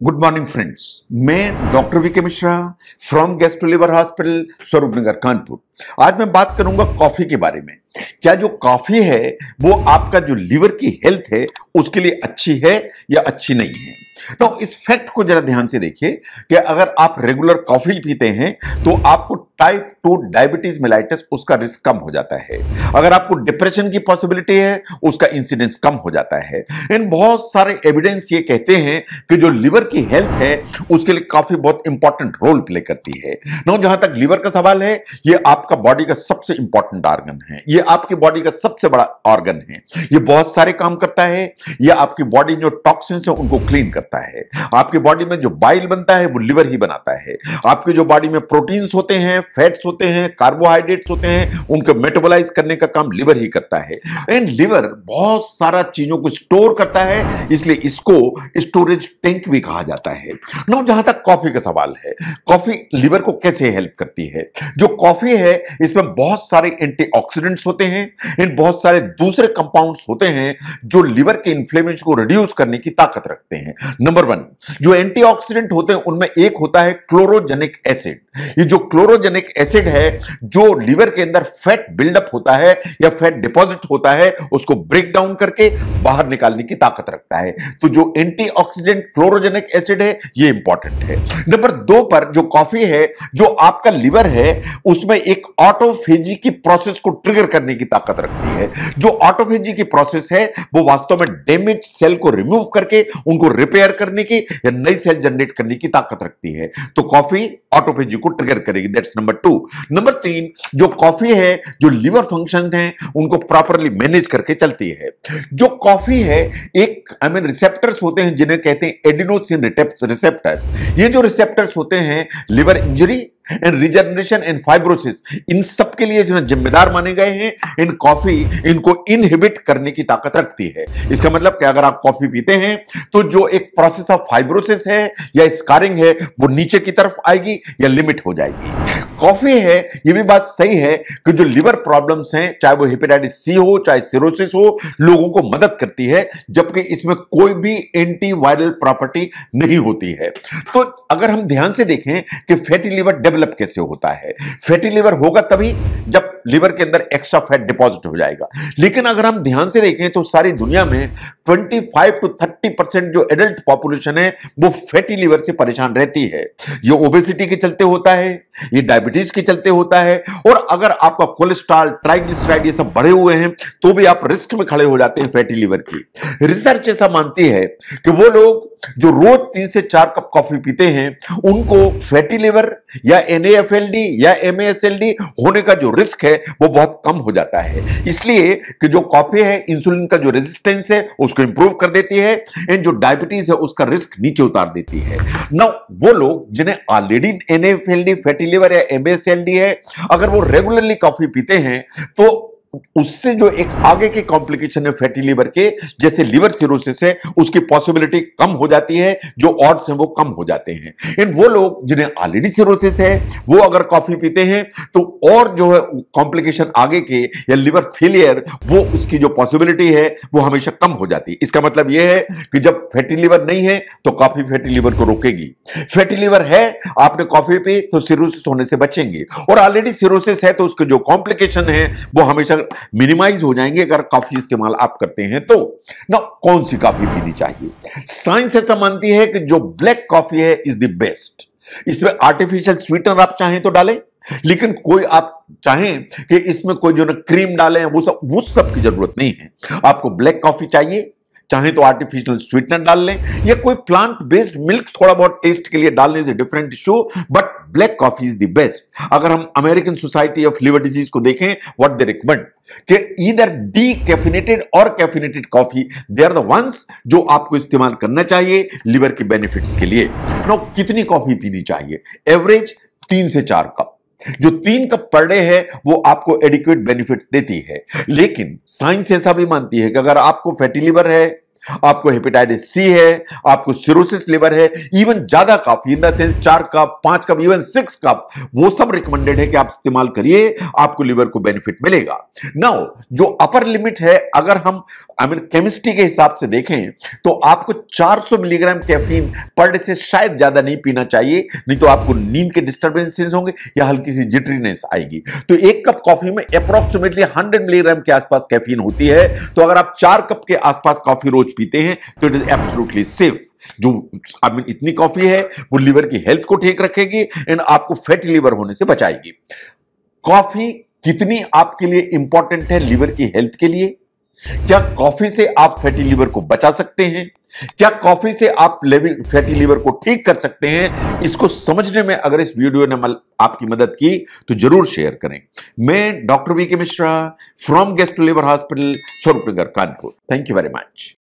Good morning friends. मैं doctor VK Mishra from gastro liver hospital Swaroop Nagar Kanpur. आज मैं बात करूंगा कॉफी के बारे में। क्या जो कॉफी है वो आपका जो लिवर की हेल्थ है उसके लिए अच्छी है या अच्छी नहीं है। तो इस फैक्ट को जरा ध्यान से देखिए कि अगर आप रेगुलर कॉफी पीते हैं तो आपको टाइप 2 डायबिटीज मेलाइटिस उसका रिस्क कम हो जाता है। अगर आपको डिप्रेशन की पॉसिबिलिटी है उसका इंसिडेंस कम हो जाता है। इन बहुत सारे एविडेंस ये कहते हैं कि जो लिवर की हेल्थ है उसके लिए कॉफी बहुत इंपॉर्टेंट रोल प्ले करती है। नो, जहां तक लिवर का सवाल है, ये आपका बॉडी का सबसे इंपॉर्टेंट ऑर्गन है। ये आपकी बॉडी का सबसे बड़ा ऑर्गन है। ये बहुत सारे काम करता है। ये आपकी बॉडी जो टॉक्सिन्स है उनको क्लीन करता है। आपकी बॉडी में जो बाइल बनता है वो लिवर ही बनाता है। आपकी जो बॉडी में प्रोटीन्स होते हैं, फैट्स होते हैं, कार्बोहाइड्रेट्स होते हैं, उनको मेटाबोलाइज करने का काम लिवर ही करता है। एंड लिवर बहुत सारा चीजों को स्टोर करता है, इसलिए इसको स्टोरेज टैंक भी कहा जाता है। नो, जहां तक कॉफी का सवाल है, कॉफी लिवर को कैसे हेल्प करती है। जो कॉफी है इसमें बहुत सारे एंटीऑक्सीडेंट्स होते हैं, इन बहुत सारे दूसरे कंपाउंड्स होते हैं जो लिवर के इन्फ्लेमेशन को रिड्यूस करने की ताकत रखते हैं। नंबर 1 जो एंटीऑक्सीडेंट होते हैं उनमें एक होता है क्लोरोजेनिक एसिड। ये जो क्लोरोजेनिक एसिड है जो लिवर के अंदर फैट बिल्डअप होता है या फैट डिपॉजिट होता है उसको ब्रेक डाउन करके बाहर निकालने की ताकत रखता है। तो जो एंटीऑक्सीडेंट क्लोरोजेनिक एसिड है ये इंपॉर्टेंट है। नंबर 2 पर जो कॉफी है, जो आपका लिवर है उसमें एक ऑटोफेजी की प्रोसेस को ट्रिगर करने की ताकत रखती है। जो ऑटोफेजी की प्रोसेस है वो वास्तव में डैमेज सेल को रिमूव करके उनको रिपेयर करने की या नई सेल जनरेट करने की ताकत रखती है। तो कॉफी ऑटोफेजी को ट्रिगर करेगी। That's number 2। नंबर 3 जो कॉफी है, जो लिवर फंक्शन है उनको प्रॉपरली मैनेज करके चलती है। जो कॉफी है एक रिसेप्टर्स होते हैं जिन्हें कहते हैं एडिनोसिन रिसेप्टर्स। ये जो रिसेप्टर्स होते हैं liver injury and regeneration and fibrosis इन सब के लिए जो जिम्मेदार माने गए हैं। इन कॉफी इनको इनहिबिट करने की ताकत रखती है। इसका मतलब कि अगर आप कॉफी पीते हैं तो जो एक प्रोसेस ऑफ फाइब्रोसिस है या स्कारिंग है वो नीचे की तरफ आएगी या लिमिट हो जाएगी। कॉफी है, ये भी बात सही है कि जो लिवर प्रॉब्लम्स हैं, चाहे वो हेपेटाइटिस सी हो चाहे सिरोसिस हो, लोगों को मदद करती है, जबकि इसमें कोई भी एंटीवायरल प्रॉपर्टी नहीं होती है। तो अगर हम ध्यान से देखें कि फैटी लिवर डेवलप कैसे होता है, फैटी लिवर होगा तभी जब लिवर के अंदर एक्स्ट्रा फैट डिपॉजिट हो जाएगा। लेकिन अगर हम ध्यान से देखें तो सारी दुनिया में 25 to 30% जो एडल्ट पॉपुलेशन है वो फैटी लिवर से परेशान रहती है। ये ओबेसिटी के चलते होता है, ये डायबिटीज के चलते होता है, और अगर आपका कोलेस्ट्रॉल, ट्राइग्लिसराइड ये सब बढ़े हुए हैं तो भी आप रिस्क में खड़े हो जाते हैं फैटी लिवर की। रिसर्च ऐसा मानती है कि वो लोग जो रोज 3 से 4 कप कॉफी पीते हैं उनको फैटी लिवर या NAFLD या MASLD होने का जो रिस्क है वो बहुत कम हो जाता है। इसलिए कि जो कॉफी है इंसुलिन का जो रेजिस्टेंस है उसको इंप्रूव कर देती है, एंड जो डायबिटीज है उसका रिस्क नीचे उतार देती है। नाउ वो लोग जिन्हें ऑलरेडी NAFLD, फैटी लिवर या MASLD है, अगर वो रेगुलरली कॉफी पीते हैं तो उससे जो एक आगे के कॉम्प्लिकेशन है फैटी लिवर के, जैसे लिवर सिरोसिस है, उसकी पॉसिबिलिटी कम हो जाती है, जो ऑड्स हैं वो कम हो जाते हैं। इन वो लोग जिन्हें ऑलरेडी सिरोसिस है वो अगर कॉफी पीते हैं तो और जो है कॉम्प्लिकेशन आगे के या लिवर फेलियर, वो उसकी जो पॉसिबिलिटी है वो हमेशा कम हो जाती है। इसका मतलब यह है कि जब फैटी लिवर नहीं है तो कॉफी फैटी लिवर को रोकेगी। फैटी लिवर है, आपने कॉफी पी तो सिरोसिस होने से बचेंगे, और ऑलरेडी सिरोसिस है तो उसके जो कॉम्प्लिकेशन है वो हमेशा मिनिमाइज हो जाएंगे अगर कॉफी इस्तेमाल आप करते हैं तो। ना, कौन सी कॉफी पीनी चाहिए? साइंस ऐसा मानती है कि जो ब्लैक कॉफी है इज द बेस्ट। इसमें आर्टिफिशियल स्वीटनर आप चाहें तो डालें, लेकिन कोई आप चाहें कि इसमें कोई जो ना क्रीम डालें वो सब की जरूरत नहीं है। आपको ब्लैक कॉफी चाहिए, चाहे तो आर्टिफिशियल स्वीटनर डाल लें या कोई प्लांट बेस्ड मिल्क थोड़ा बहुत टेस्ट के लिए डालने से different issue, but black coffee is the best. अगर हम American Society of Liver Disease को देखें, व्हाट दे रिकमेंड कि either decaffeinated or caffeinated coffee they are the ones जो आपको इस्तेमाल करना चाहिए लिवर के बेनिफिट्स के लिए। नो, कितनी कॉफी पीनी चाहिए? एवरेज 3 से 4 कप। जो 3 कप पर डे है वो आपको एडिक्वेट बेनिफिट्स देती है। लेकिन साइंस ऐसा भी मानती है कि अगर आपको फैटी लिवर है आपको हेपेटाइटिस सी है, आपको सिरोसिस लिवर है, इवन ज्यादा coffee in the sense 4 cup 5 cup even 6 cup, वो सब रिकमेंडेड है कि आप इस्तेमाल करिए, आपको लिवर को बेनिफिट मिलेगा। नाउ जो अपर लिमिट है, अगर हम केमिस्ट्री के हिसाब से देखें तो आपको 400 मिलीग्राम कैफीन पर डे से शायद ज्यादा नहीं पीना चाहिए, नहीं तो आपको नींद के डिस्टर्बेंसेस होंगे या हल्की सी जिटरीनेस आएगी। तो एक कप कॉफी में अप्रोक्सीमेटली 100 मिलीग्राम के आसपास कैफीन होती है। तो अगर आप 4 कप के आसपास कॉफी रोज पीते हैं तो इट इज एब्सोल्युटली सेफ। जो इतनी कॉफी है वो लिवर की हेल्थ को ठीक रखेगी एंड आपको फैटी लिवर होने से बचाएगी। कॉफी कितनी आपके लिए इंपॉर्टेंट है लिवर की हेल्थ के लिए? क्या कॉफी से आप फैटी लिवर को बचा सकते हैं? क्या कॉफी से आप फैटी लिवर को ठीक कर सकते हैं? इसको समझने में अगर इस वीडियो ने आपकी मदद की तो जरूर शेयर करें। मैं doctor V K Mishra from gastro liver hospital, Swaroopnagar, Kanpur. Thank you very much.